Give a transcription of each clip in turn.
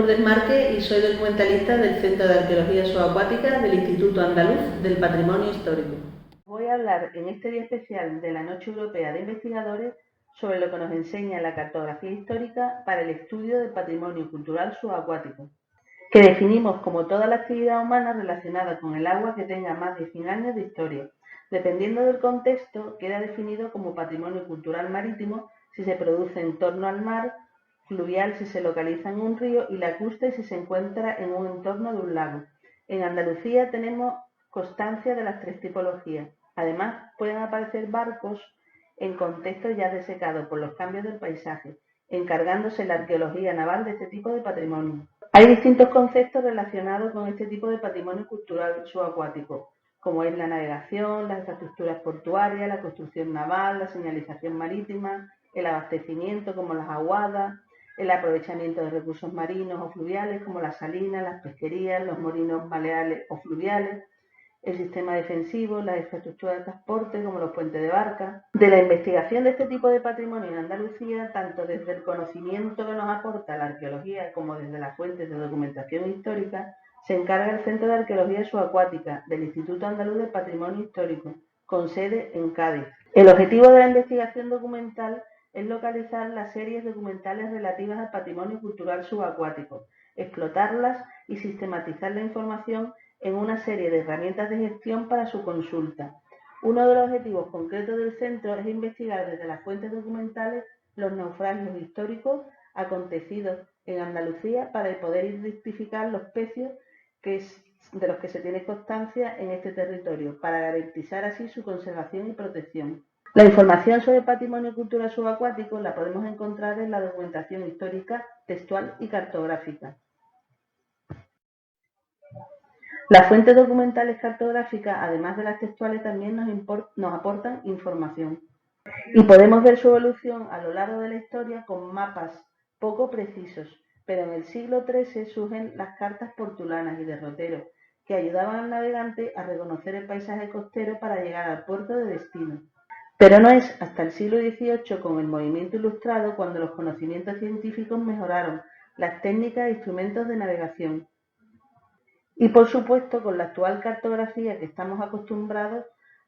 Lourdes Márquez y soy documentalista del Centro de Arqueología Subacuática del Instituto Andaluz del Patrimonio Histórico. Voy a hablar en este día especial de la Noche Europea de Investigadores sobre lo que nos enseña la cartografía histórica para el estudio del patrimonio cultural subacuático, que definimos como toda la actividad humana relacionada con el agua que tenga más de 100 años de historia. Dependiendo del contexto, queda definido como patrimonio cultural marítimo si se produce en torno al mar, fluvial si se localiza en un río y lacustre si se encuentra en un entorno de un lago. En Andalucía tenemos constancia de las tres tipologías. Además, pueden aparecer barcos en contextos ya desecados por los cambios del paisaje, encargándose la arqueología naval de este tipo de patrimonio. Hay distintos conceptos relacionados con este tipo de patrimonio cultural subacuático, como es la navegación, las infraestructuras portuarias, la construcción naval, la señalización marítima, el abastecimiento como las aguadas, el aprovechamiento de recursos marinos o fluviales como las salinas, las pesquerías, los molinos baleares o fluviales, el sistema defensivo, las infraestructuras de transporte como los puentes de barca. De la investigación de este tipo de patrimonio en Andalucía, tanto desde el conocimiento que nos aporta la arqueología como desde las fuentes de documentación histórica, se encarga el Centro de Arqueología Subacuática del Instituto Andaluz del Patrimonio Histórico, con sede en Cádiz. El objetivo de la investigación documental es localizar las series documentales relativas al patrimonio cultural subacuático, explotarlas y sistematizar la información en una serie de herramientas de gestión para su consulta. Uno de los objetivos concretos del centro es investigar desde las fuentes documentales los naufragios históricos acontecidos en Andalucía para poder identificar los pecios de los que se tiene constancia en este territorio, para garantizar así su conservación y protección. La información sobre el patrimonio cultural subacuático la podemos encontrar en la documentación histórica, textual y cartográfica. Las fuentes documentales cartográficas, además de las textuales, también nos aportan información. Y podemos ver su evolución a lo largo de la historia con mapas poco precisos, pero en el siglo XIII surgen las cartas portulanas y derroteros, que ayudaban al navegante a reconocer el paisaje costero para llegar al puerto de destino. Pero no es hasta el siglo XVIII, con el movimiento ilustrado, cuando los conocimientos científicos mejoraron las técnicas e instrumentos de navegación. Y por supuesto con la actual cartografía que estamos acostumbrados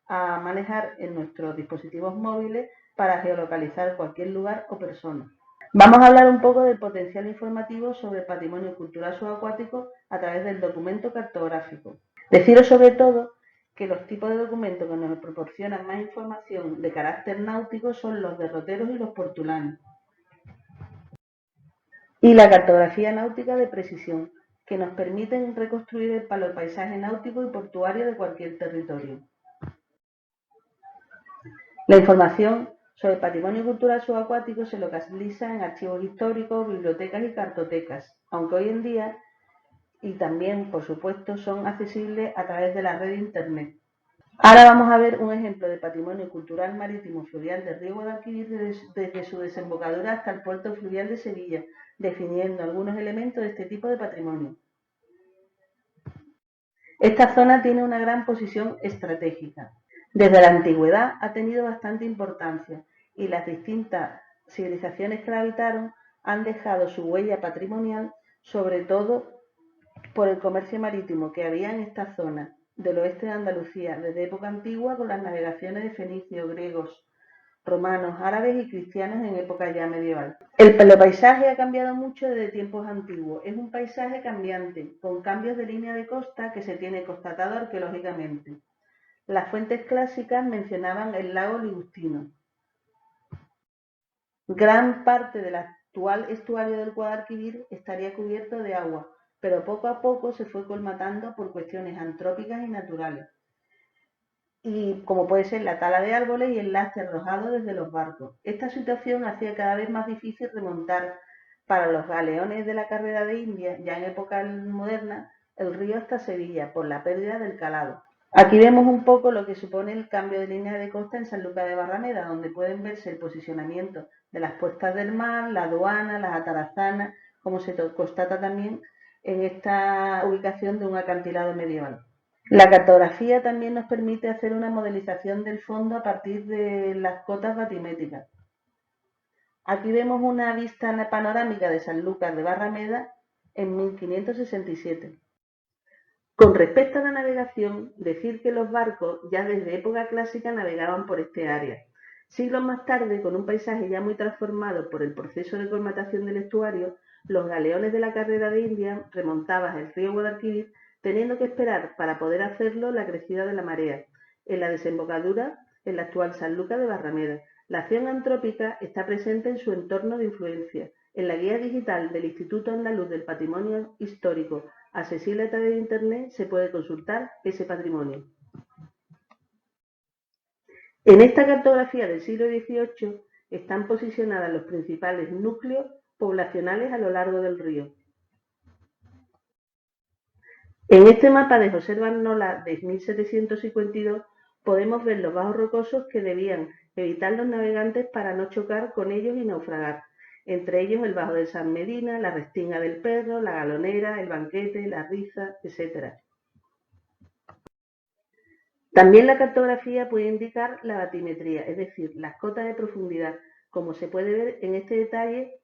a manejar en nuestros dispositivos móviles para geolocalizar cualquier lugar o persona. Vamos a hablar un poco del potencial informativo sobre el patrimonio cultural subacuático a través del documento cartográfico. Deciros sobre todo que los tipos de documentos que nos proporcionan más información de carácter náutico son los derroteros y los portulanos. Y la cartografía náutica de precisión, que nos permiten reconstruir el paisaje náutico y portuario de cualquier territorio. La información sobre el patrimonio cultural subacuático se localiza en archivos históricos, bibliotecas y cartotecas, aunque hoy en día, y también por supuesto, son accesibles a través de la red de Internet. Ahora vamos a ver un ejemplo de patrimonio cultural marítimo fluvial del río Guadalquivir desde su desembocadura hasta el puerto fluvial de Sevilla, definiendo algunos elementos de este tipo de patrimonio. Esta zona tiene una gran posición estratégica. Desde la antigüedad ha tenido bastante importancia y las distintas civilizaciones que la habitaron han dejado su huella patrimonial, sobre todo por el comercio marítimo que había en esta zona del oeste de Andalucía desde época antigua, con las navegaciones de fenicios, griegos, romanos, árabes y cristianos en época ya medieval. El paisaje ha cambiado mucho desde tiempos antiguos. Es un paisaje cambiante, con cambios de línea de costa que se tiene constatado arqueológicamente. Las fuentes clásicas mencionaban el lago Ligustino. Gran parte del actual estuario del Guadalquivir estaría cubierto de agua, pero poco a poco se fue colmatando por cuestiones antrópicas y naturales, y como puede ser la tala de árboles y el lastre arrojado desde los barcos. Esta situación hacía cada vez más difícil remontar para los galeones de la carrera de India, ya en época moderna, el río hasta Sevilla, por la pérdida del calado. Aquí vemos un poco lo que supone el cambio de línea de costa en Sanlúcar de Barrameda, donde pueden verse el posicionamiento de las puertas del mar, la aduana, las atarazanas, como se constata también en esta ubicación de un acantilado medieval. La cartografía también nos permite hacer una modelización del fondo a partir de las cotas batimétricas. Aquí vemos una vista panorámica de Sanlúcar de Barrameda en 1567. Con respecto a la navegación, decir que los barcos ya desde época clásica navegaban por este área. Siglos más tarde, con un paisaje ya muy transformado por el proceso de colmatación del estuario, los galeones de la carrera de India remontaban el río Guadalquivir, teniendo que esperar para poder hacerlo la crecida de la marea, en la desembocadura en la actual Sanlúcar de Barrameda. La acción antrópica está presente en su entorno de influencia. En la guía digital del Instituto Andaluz del Patrimonio Histórico, accesible a través de Internet, se puede consultar ese patrimonio. En esta cartografía del siglo XVIII están posicionados los principales núcleos poblacionales a lo largo del río. En este mapa de José Barnola de 1752 podemos ver los bajos rocosos que debían evitar los navegantes para no chocar con ellos y naufragar, entre ellos el Bajo de San Medina, la Restinga del Perro, la Galonera, el Banquete, la Riza, etc. También la cartografía puede indicar la batimetría, es decir, las cotas de profundidad, como se puede ver en este detalle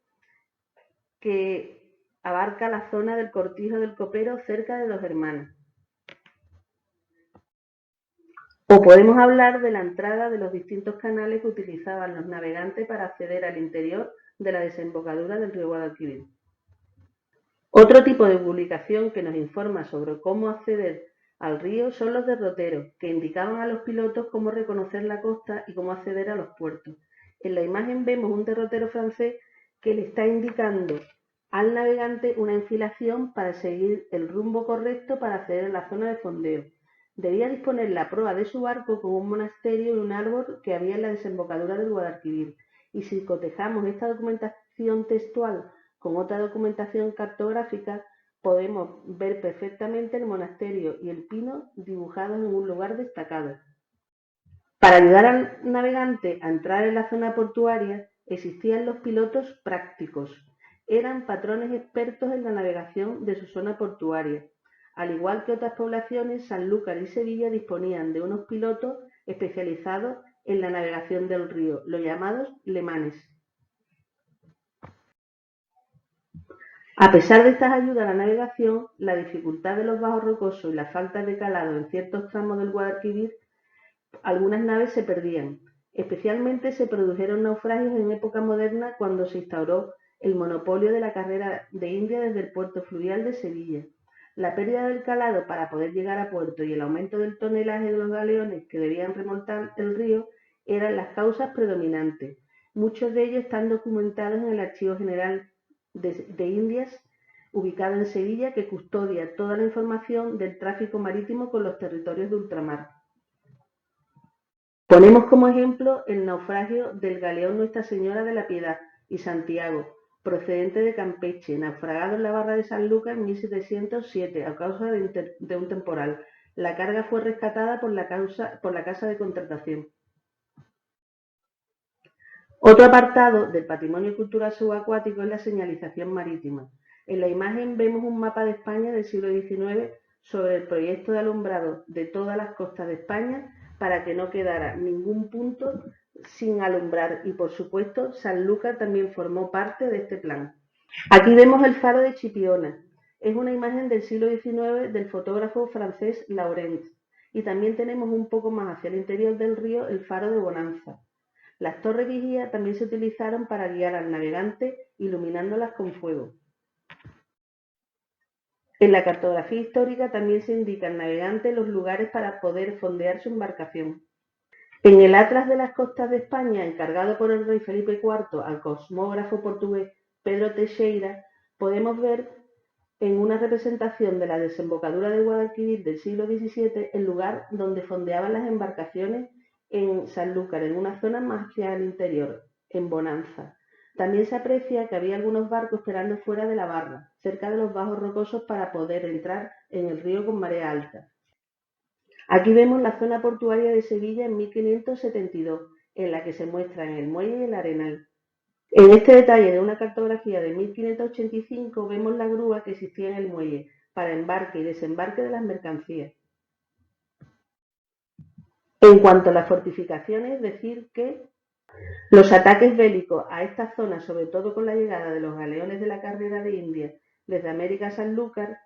que abarca la zona del Cortijo del Copero cerca de Dos Hermanas. O podemos hablar de la entrada de los distintos canales que utilizaban los navegantes para acceder al interior de la desembocadura del río Guadalquivir. Otro tipo de publicación que nos informa sobre cómo acceder al río son los derroteros, que indicaban a los pilotos cómo reconocer la costa y cómo acceder a los puertos. En la imagen vemos un derrotero francés que le está indicando al navegante una enfilación para seguir el rumbo correcto para acceder a la zona de fondeo. Debía disponer la proa de su barco con un monasterio y un árbol que había en la desembocadura del Guadalquivir. Y si cotejamos esta documentación textual con otra documentación cartográfica, podemos ver perfectamente el monasterio y el pino dibujados en un lugar destacado. Para ayudar al navegante a entrar en la zona portuaria, existían los pilotos prácticos. Eran patrones expertos en la navegación de su zona portuaria. Al igual que otras poblaciones, Sanlúcar y Sevilla disponían de unos pilotos especializados en la navegación del río, los llamados lemanes. A pesar de estas ayudas a la navegación, la dificultad de los bajos rocosos y la falta de calado en ciertos tramos del Guadalquivir, algunas naves se perdían. Especialmente se produjeron naufragios en época moderna cuando se instauró el monopolio de la carrera de India desde el puerto fluvial de Sevilla. La pérdida del calado para poder llegar a puerto y el aumento del tonelaje de los galeones que debían remontar el río eran las causas predominantes. Muchos de ellos están documentados en el Archivo General de Indias, ubicado en Sevilla, que custodia toda la información del tráfico marítimo con los territorios de ultramar. Ponemos como ejemplo el naufragio del galeón Nuestra Señora de la Piedad y Santiago, procedente de Campeche, naufragado en la barra de Sanlúcar en 1707 a causa de un temporal. La carga fue rescatada por la casa de contratación. Otro apartado del patrimonio cultural subacuático es la señalización marítima. En la imagen vemos un mapa de España del siglo XIX sobre el proyecto de alumbrado de todas las costas de España para que no quedara ningún punto sin alumbrar y, por supuesto, Sanlúcar también formó parte de este plan. Aquí vemos el faro de Chipiona. Es una imagen del siglo XIX del fotógrafo francés Laurent. Y también tenemos un poco más hacia el interior del río el faro de Bonanza. Las torres vigía también se utilizaron para guiar al navegante, iluminándolas con fuego. En la cartografía histórica también se indica al navegante los lugares para poder fondear su embarcación. En el Atlas de las Costas de España, encargado por el rey Felipe IV al cosmógrafo portugués Pedro Teixeira, podemos ver en una representación de la desembocadura del Guadalquivir del siglo XVII el lugar donde fondeaban las embarcaciones en Sanlúcar, en una zona más hacia el interior, en Bonanza. También se aprecia que había algunos barcos esperando fuera de la barra, cerca de los bajos rocosos para poder entrar en el río con marea alta. Aquí vemos la zona portuaria de Sevilla en 1572, en la que se muestran el muelle y el arenal. En este detalle de una cartografía de 1585 vemos la grúa que existía en el muelle para embarque y desembarque de las mercancías. En cuanto a las fortificaciones, decir que los ataques bélicos a esta zona, sobre todo con la llegada de los galeones de la carrera de India desde América a Sanlúcar,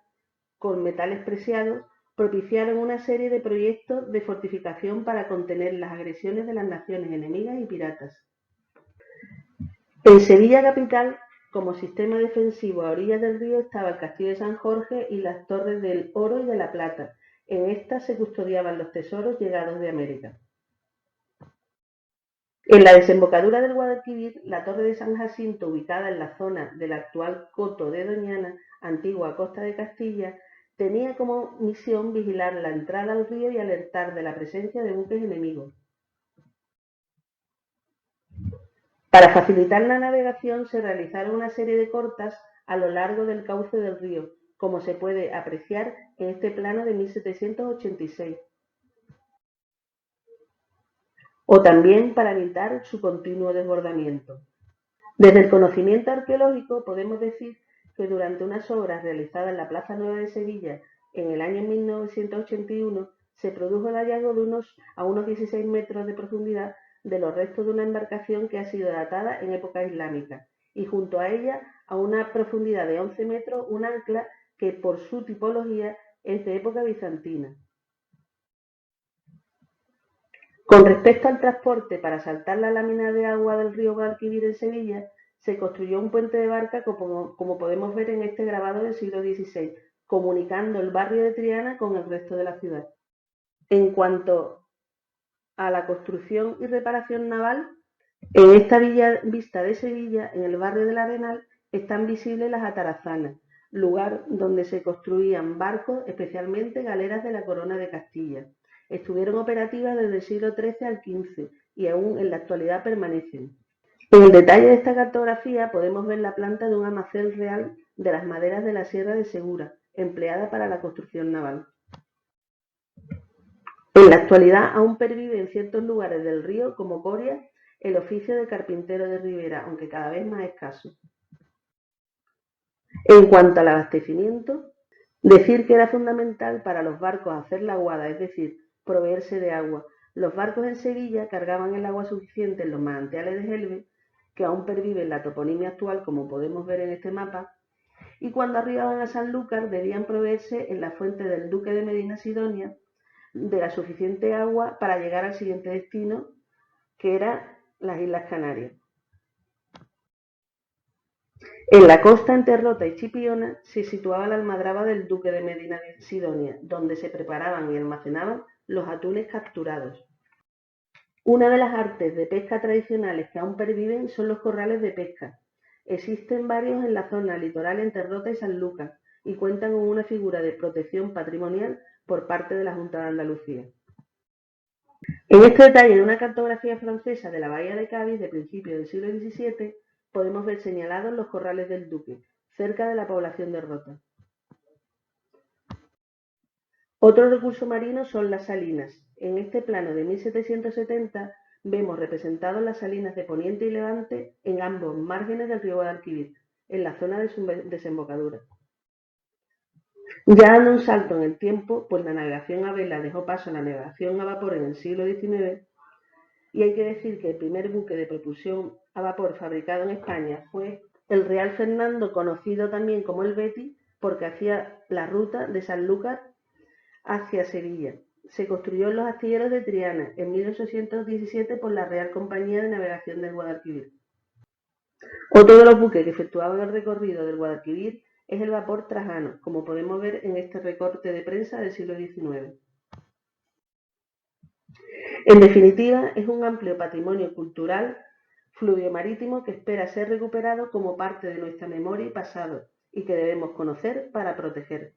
con metales preciados, propiciaron una serie de proyectos de fortificación para contener las agresiones de las naciones enemigas y piratas. En Sevilla capital, como sistema defensivo a orillas del río, estaba el Castillo de San Jorge y las Torres del Oro y de la Plata. En estas se custodiaban los tesoros llegados de América. En la desembocadura del Guadalquivir, la Torre de San Jacinto, ubicada en la zona del actual Coto de Doñana, antigua costa de Castilla, tenía como misión vigilar la entrada al río y alertar de la presencia de buques enemigos. Para facilitar la navegación se realizaron una serie de cortas a lo largo del cauce del río, como se puede apreciar en este plano de 1786, o también para evitar su continuo desbordamiento. Desde el conocimiento arqueológico podemos decir que durante unas obras realizadas en la Plaza Nueva de Sevilla en el año 1981 se produjo el hallazgo a unos 16 metros de profundidad de los restos de una embarcación que ha sido datada en época islámica, y junto a ella, a una profundidad de 11 metros, un ancla que por su tipología es de época bizantina. Con respecto al transporte para saltar la lámina de agua del río Guadalquivir en Sevilla, se construyó un puente de barca como podemos ver en este grabado del siglo XVI, comunicando el barrio de Triana con el resto de la ciudad. En cuanto a la construcción y reparación naval, en esta vista de Sevilla, en el barrio del Arenal, están visibles las atarazanas, lugar donde se construían barcos, especialmente galeras de la Corona de Castilla. Estuvieron operativas desde el siglo XIII al XV y aún en la actualidad permanecen. En el detalle de esta cartografía podemos ver la planta de un almacén real de las maderas de la Sierra de Segura, empleada para la construcción naval. En la actualidad aún pervive en ciertos lugares del río, como Coria, el oficio de carpintero de ribera, aunque cada vez más escaso. En cuanto al abastecimiento, decir que era fundamental para los barcos hacer la aguada, es decir, proveerse de agua. Los barcos en Sevilla cargaban el agua suficiente en los manantiales de Gelbe, que aún pervive en la toponimia actual, como podemos ver en este mapa, y cuando arribaban a Sanlúcar debían proveerse en la fuente del Duque de Medina Sidonia de la suficiente agua para llegar al siguiente destino, que era las Islas Canarias. En la costa entre Rota y Chipiona se situaba la almadraba del Duque de Medina Sidonia, donde se preparaban y almacenaban los atunes capturados. Una de las artes de pesca tradicionales que aún perviven son los corrales de pesca. Existen varios en la zona litoral entre Rota y Sanlúcar y cuentan con una figura de protección patrimonial por parte de la Junta de Andalucía. En este detalle de una cartografía francesa de la bahía de Cádiz de principios del siglo XVII podemos ver señalados los corrales del Duque, cerca de la población de Rota. Otro recurso marino son las salinas. En este plano de 1770 vemos representados las salinas de Poniente y Levante en ambos márgenes del río Guadalquivir, en la zona de su desembocadura. Ya dando un salto en el tiempo, pues la navegación a vela dejó paso a la navegación a vapor en el siglo XIX, y hay que decir que el primer buque de propulsión a vapor fabricado en España fue el Real Fernando, conocido también como el Betis, porque hacía la ruta de Sanlúcar hacia Sevilla. Se construyó en los astilleros de Triana en 1817 por la Real Compañía de Navegación del Guadalquivir. Otro de los buques que efectuaban el recorrido del Guadalquivir es el vapor Trajano, como podemos ver en este recorte de prensa del siglo XIX. En definitiva, es un amplio patrimonio cultural fluvio-marítimo que espera ser recuperado como parte de nuestra memoria y pasado, y que debemos conocer para proteger.